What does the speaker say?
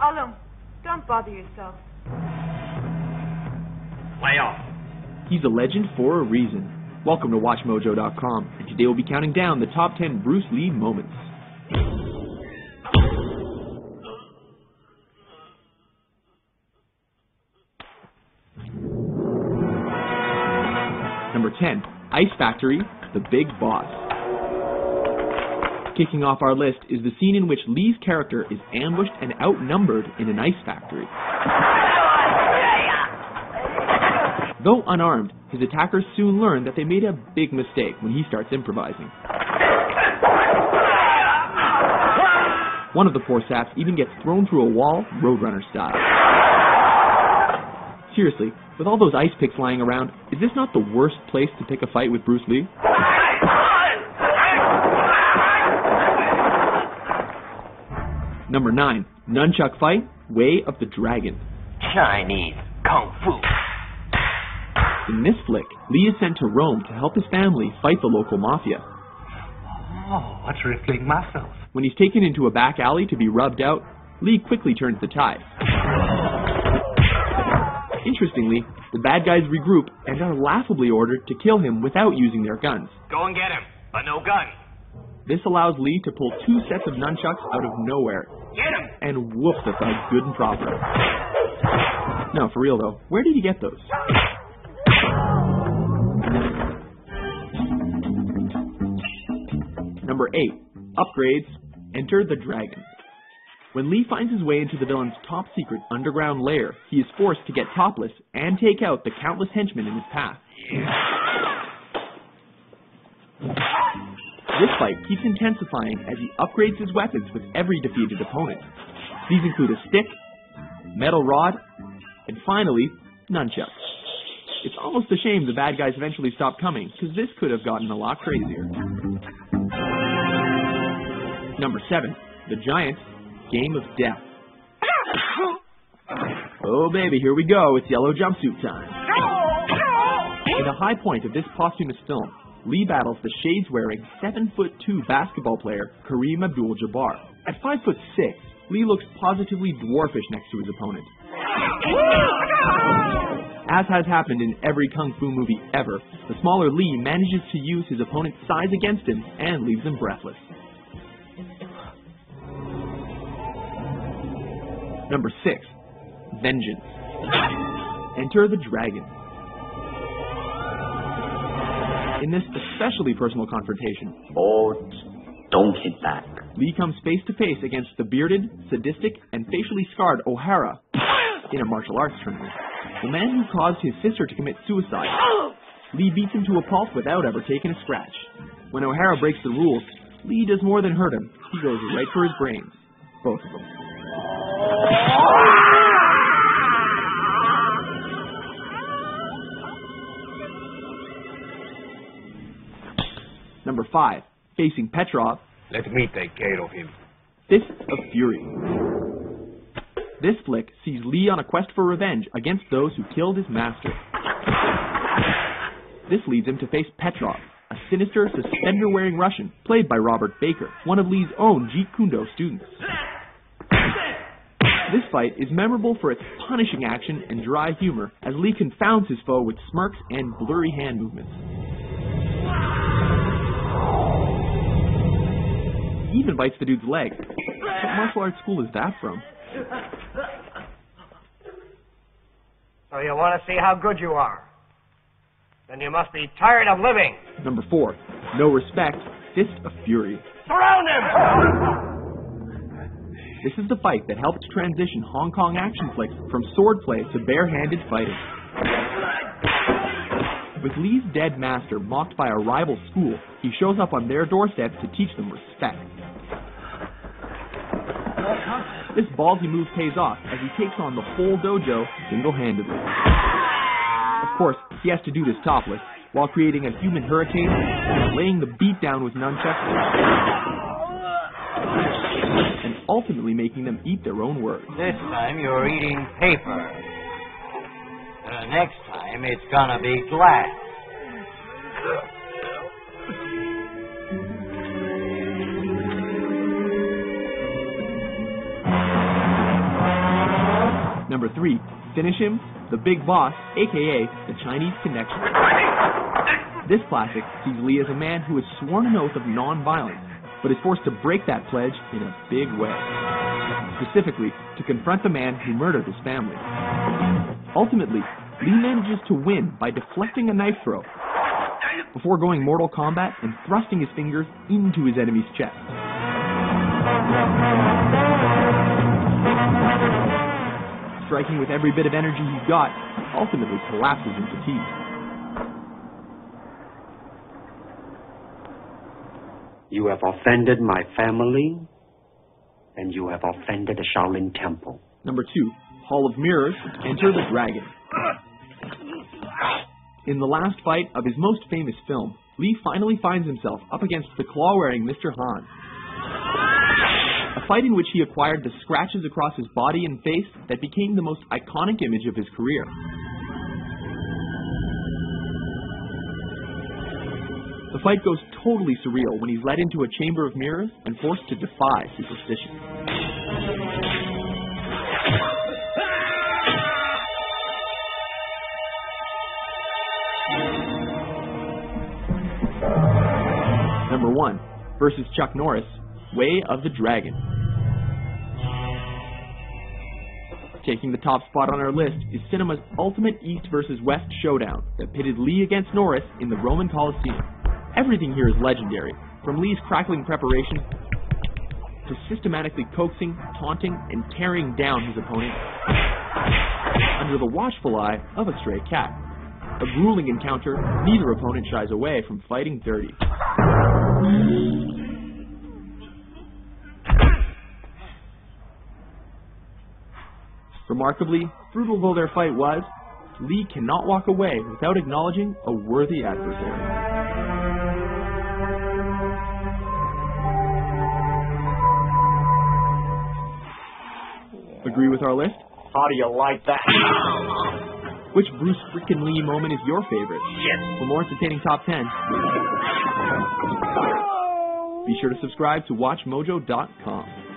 Alum, don't bother yourself. Lay off. He's a legend for a reason. Welcome to WatchMojo.com, and today we'll be counting down the top 10 Bruce Lee moments. Number 10, Ice Factory, The Big Boss. Kicking off our list is the scene in which Lee's character is ambushed and outnumbered in an ice factory. Though unarmed, his attackers soon learn that they made a big mistake when he starts improvising. One of the poor saps even gets thrown through a wall, Roadrunner style. Seriously, with all those ice picks lying around, is this not the worst place to pick a fight with Bruce Lee? Number 9, Nunchuck Fight, Way of the Dragon. Chinese Kung Fu. In this flick, Lee is sent to Rome to help his family fight the local mafia. Oh, what's rippling muscles? When he's taken into a back alley to be rubbed out, Lee quickly turns the tide. Interestingly, the bad guys regroup and are laughably ordered to kill him without using their guns. Go and get him, but no gun. This allows Lee to pull 2 sets of nunchucks out of nowhere. Get him! And whoop the thug good and proper. No, for real though, where did he get those? Number 8, Upgrades, Enter the Dragon. When Lee finds his way into the villain's top secret underground lair, he is forced to get topless and take out the countless henchmen in his path. This fight keeps intensifying as he upgrades his weapons with every defeated opponent. These include a stick, metal rod, and finally, nunchucks. It's almost a shame the bad guys eventually stopped coming, because this could have gotten a lot crazier. Number 7, The Giant, Game of Death. Oh baby, here we go, it's yellow jumpsuit time. In the high point of this posthumous film, Lee battles the shades-wearing 7'2" basketball player Kareem Abdul-Jabbar. At 5'6", Lee looks positively dwarfish next to his opponent. As has happened in every kung fu movie ever, the smaller Lee manages to use his opponent's size against him and leaves him breathless. Number 6, Vengeance. Enter the Dragon. In this especially personal confrontation, Don't hit back. Lee comes face to face against the bearded, sadistic, and facially scarred O'Hara in a martial arts tournament. The man who caused his sister to commit suicide. Lee beats him to a pulp without ever taking a scratch. When O'Hara breaks the rules, Lee does more than hurt him. He goes right for his brains. Both of them. Number 5, facing Petrov. Let me take care of him. Fist of Fury. This flick sees Lee on a quest for revenge against those who killed his master. This leads him to face Petrov, a sinister, suspender-wearing Russian, played by Robert Baker, one of Lee's own Jeet Kune Do students. This fight is memorable for its punishing action and dry humor, as Lee confounds his foe with smirks and blurry hand movements. He even bites the dude's leg. What martial arts school is that from? So you want to see how good you are? Then you must be tired of living. Number 4, No Respect, Fist of Fury. Surround him! This is the fight that helped transition Hong Kong action flicks from swordplay to bare-handed fighting. With Lee's dead master mocked by a rival school, he shows up on their doorsteps to teach them respect. This ballsy move pays off as he takes on the whole dojo single-handedly. Of course, he has to do this topless, while creating a human hurricane, laying the beat down with nunchucks, and ultimately making them eat their own words. This time you're eating paper. Next time it's gonna be glass. Number 3, finish him, the big boss, aka the Chinese Connection. This classic sees Lee as a man who has sworn an oath of non-violence, but is forced to break that pledge in a big way. Specifically, to confront the man who murdered his family. Ultimately, Lee manages to win by deflecting a knife throw, before going Mortal Kombat and thrusting his fingers into his enemy's chest. Striking with every bit of energy he's got, ultimately collapses in fatigue. You have offended my family, and you have offended the Shaolin Temple. Number 2, Hall of Mirrors, Enter the Dragon. In the last fight of his most famous film, Lee finally finds himself up against the claw-wearing Mr. Han. A fight in which he acquired the scratches across his body and face that became the most iconic image of his career. The fight goes totally surreal when he's led into a chamber of mirrors and forced to defy superstition. Number 1, versus Chuck Norris, Way of the Dragon. Taking the top spot on our list is cinema's ultimate East versus West showdown that pitted Lee against Norris in the Roman Colosseum. Everything here is legendary, from Lee's crackling preparation to systematically coaxing, taunting, and tearing down his opponent under the watchful eye of a stray cat. A grueling encounter, neither opponent shies away from fighting dirty. Remarkably, brutal though their fight was, Lee cannot walk away without acknowledging a worthy adversary. Agree with our list? How do you like that? Which Bruce frickin' Lee moment is your favorite? For more entertaining top 10, be sure to subscribe to WatchMojo.com.